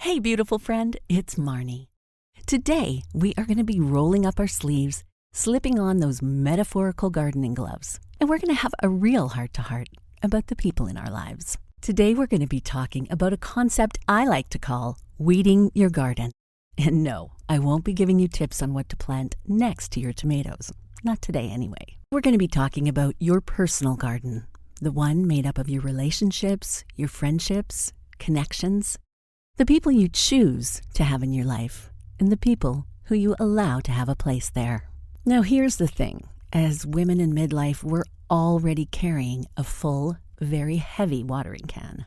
Hey, beautiful friend, it's Marnie. Today, we are going to be rolling up our sleeves, slipping on those metaphorical gardening gloves, and we're going to have a real heart-to-heart about the people in our lives. Today, we're going to be talking about a concept I like to call weeding your garden. And no, I won't be giving you tips on what to plant next to your tomatoes. Not today, anyway. We're going to be talking about your personal garden, the one made up of your relationships, your friendships, connections, the people you choose to have in your life, and the people who you allow to have a place there. Now, here's the thing. As women in midlife, we're already carrying a full, very heavy watering can.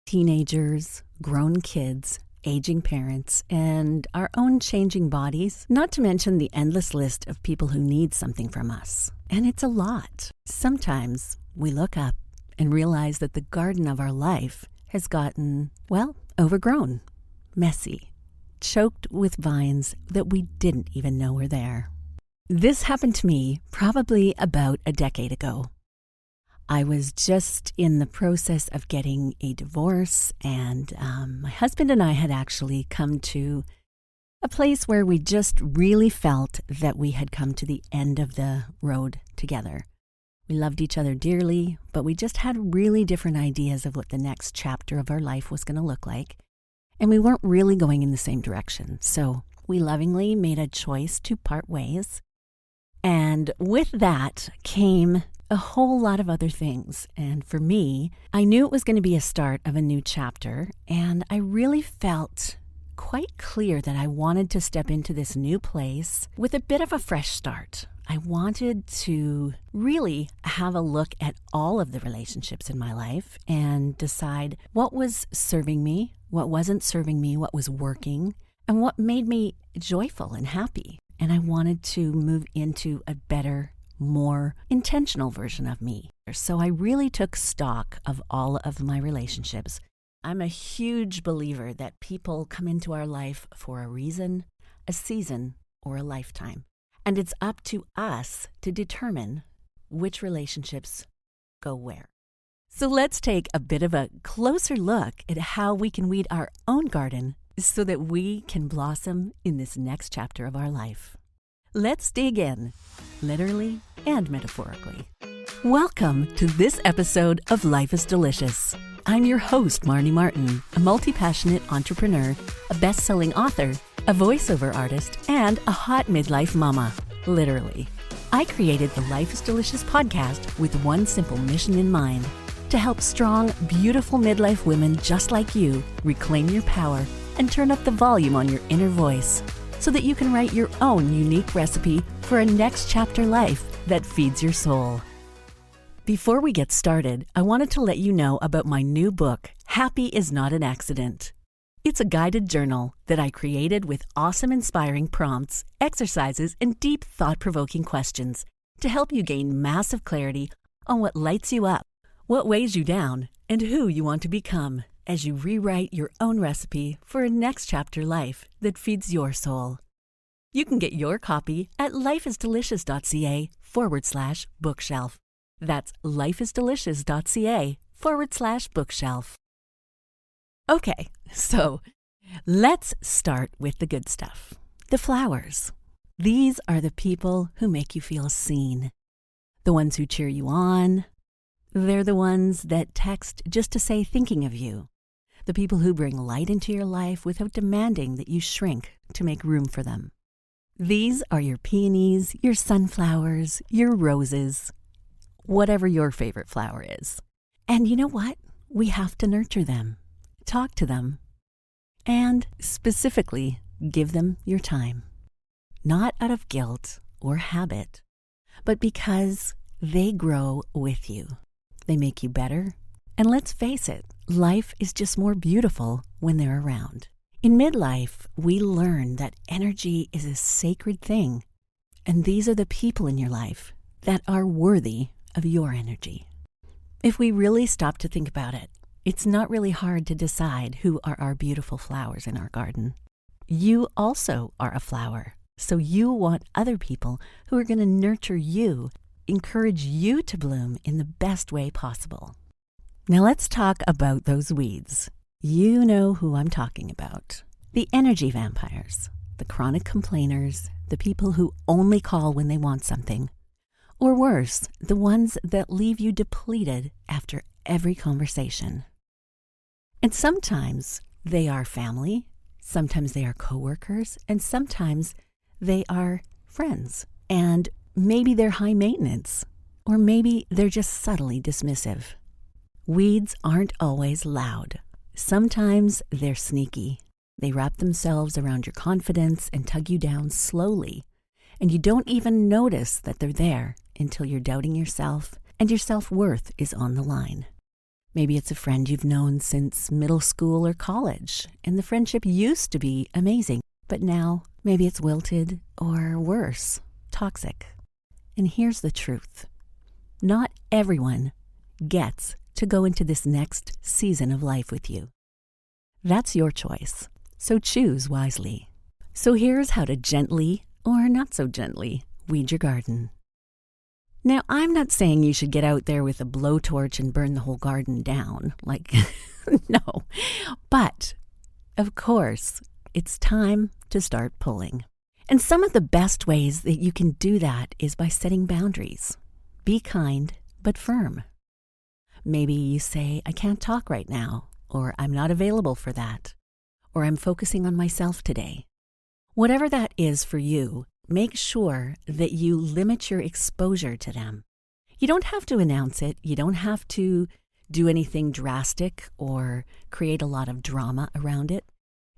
Teenagers, grown kids, aging parents, and our own changing bodies, not to mention the endless list of people who need something from us. And it's a lot. Sometimes we look up and realize that the garden of our life has gotten, well, overgrown, messy, choked with vines that we didn't even know were there. This happened to me probably about a decade ago. I was just in the process of getting a divorce, and my husband and I had actually come to a place where we just really felt that we had come to the end of the road together. We loved each other dearly, but we just had really different ideas of what the next chapter of our life was going to look like, and we weren't really going in the same direction. So we lovingly made a choice to part ways, and with that came a whole lot of other things. And for me, I knew it was going to be a start of a new chapter, and I really felt quite clear that I wanted to step into this new place with a bit of a fresh start. I wanted to really have a look at all of the relationships in my life and decide what was serving me, what wasn't serving me, what was working, and what made me joyful and happy. And I wanted to move into a better, more intentional version of me. So I really took stock of all of my relationships. I'm a huge believer that people come into our life for a reason, a season, or a lifetime. And it's up to us to determine which relationships go where. So let's take a bit of a closer look at how we can weed our own garden so that we can blossom in this next chapter of our life. Let's dig in, literally and metaphorically. Welcome to this episode of Life is Delicious. I'm your host, Marnie Martin, a multi-passionate entrepreneur, a best-selling author, a voiceover artist, and a hot midlife mama, literally. I created the Life is Delicious podcast with one simple mission in mind: to help strong, beautiful midlife women just like you reclaim your power and turn up the volume on your inner voice so that you can write your own unique recipe for a next chapter life that feeds your soul. Before we get started, I wanted to let you know about my new book, Happy is Not an Accident. It's a guided journal that I created with awesome inspiring prompts, exercises, and deep thought-provoking questions to help you gain massive clarity on what lights you up, what weighs you down, and who you want to become as you rewrite your own recipe for a next chapter life that feeds your soul. You can get your copy at lifeisdelicious.ca/bookshelf. That's lifeisdelicious.ca/bookshelf. Okay, so let's start with the good stuff. The flowers. These are the people who make you feel seen. The ones who cheer you on. They're the ones that text just to say thinking of you. The people who bring light into your life without demanding that you shrink to make room for them. These are your peonies, your sunflowers, your roses, whatever your favorite flower is. And you know what? We have to nurture them. Talk to them, and specifically give them your time. Not out of guilt or habit, but because they grow with you. They make you better, and let's face it, life is just more beautiful when they're around. In midlife, we learn that energy is a sacred thing, and these are the people in your life that are worthy of your energy. If we really stop to think about it, it's not really hard to decide who are our beautiful flowers in our garden. You also are a flower, so you want other people who are going to nurture you, encourage you to bloom in the best way possible. Now let's talk about those weeds. You know who I'm talking about. The energy vampires, the chronic complainers, the people who only call when they want something. Or worse, the ones that leave you depleted after every conversation. And sometimes they are family, sometimes they are coworkers, and sometimes they are friends. And maybe they're high maintenance, or maybe they're just subtly dismissive. Weeds aren't always loud. Sometimes they're sneaky. They wrap themselves around your confidence and tug you down slowly, and you don't even notice that they're there until you're doubting yourself and your self-worth is on the line. Maybe it's a friend you've known since middle school or college, and the friendship used to be amazing, but now maybe it's wilted or worse, toxic. And here's the truth. Not everyone gets to go into this next season of life with you. That's your choice, so choose wisely. So here's how to gently, or not so gently, weed your garden. Now, I'm not saying you should get out there with a blowtorch and burn the whole garden down, no. But, of course, it's time to start pulling. And some of the best ways that you can do that is by setting boundaries. Be kind, but firm. Maybe you say, I can't talk right now, or I'm not available for that, or I'm focusing on myself today. Whatever that is for you, make sure that you limit your exposure to them. You don't have to announce it. You don't have to do anything drastic or create a lot of drama around it.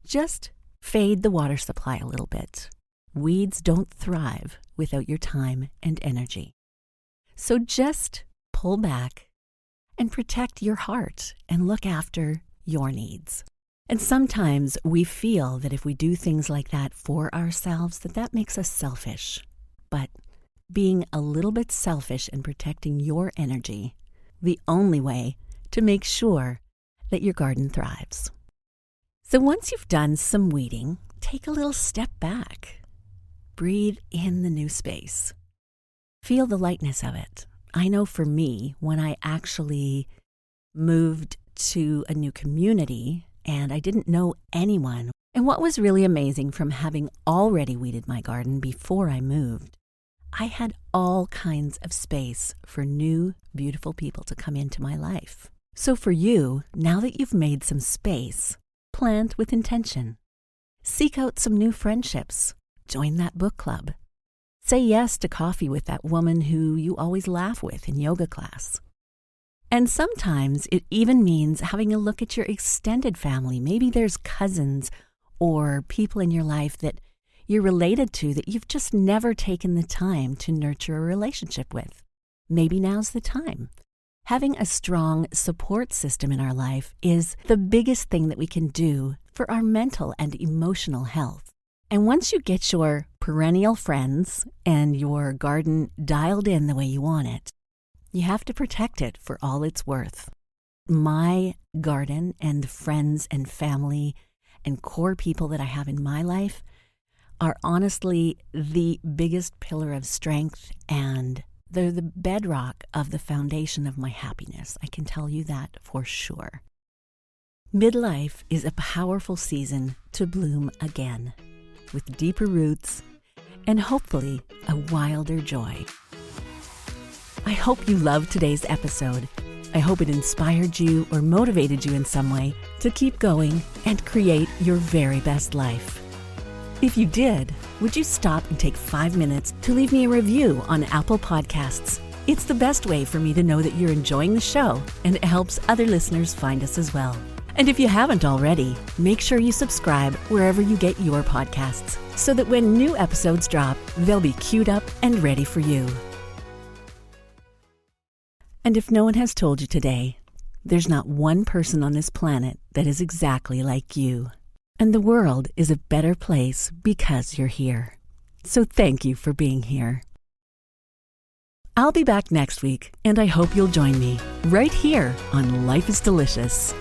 Just fade the water supply a little bit. Weeds don't thrive without your time and energy. So just pull back and protect your heart and look after your needs. And sometimes we feel that if we do things like that for ourselves, that makes us selfish. But being a little bit selfish and protecting your energy, the only way to make sure that your garden thrives. So once you've done some weeding, take a little step back. Breathe in the new space. Feel the lightness of it. I know for me, when I actually moved to a new community and I didn't know anyone, and what was really amazing from having already weeded my garden before I moved, I had all kinds of space for new, beautiful people to come into my life. So for you, now that you've made some space, plant with intention. Seek out some new friendships. Join that book club. Say yes to coffee with that woman who you always laugh with in yoga class. And sometimes it even means having a look at your extended family. Maybe there's cousins or people in your life that you're related to that you've just never taken the time to nurture a relationship with. Maybe now's the time. Having a strong support system in our life is the biggest thing that we can do for our mental and emotional health. And once you get your perennial friends and your garden dialed in the way you want it, you have to protect it for all it's worth. My garden and the friends and family and core people that I have in my life are honestly the biggest pillar of strength, and they're the bedrock of the foundation of my happiness. I can tell you that for sure. Midlife is a powerful season to bloom again, with deeper roots and hopefully a wilder joy. I hope you loved today's episode. I hope it inspired you or motivated you in some way to keep going and create your very best life. If you did, would you stop and take 5 minutes to leave me a review on Apple Podcasts? It's the best way for me to know that you're enjoying the show, and it helps other listeners find us as well. And if you haven't already, make sure you subscribe wherever you get your podcasts so that when new episodes drop, they'll be queued up and ready for you. And if no one has told you today, there's not one person on this planet that is exactly like you. And the world is a better place because you're here. So thank you for being here. I'll be back next week, and I hope you'll join me right here on Life is Delicious.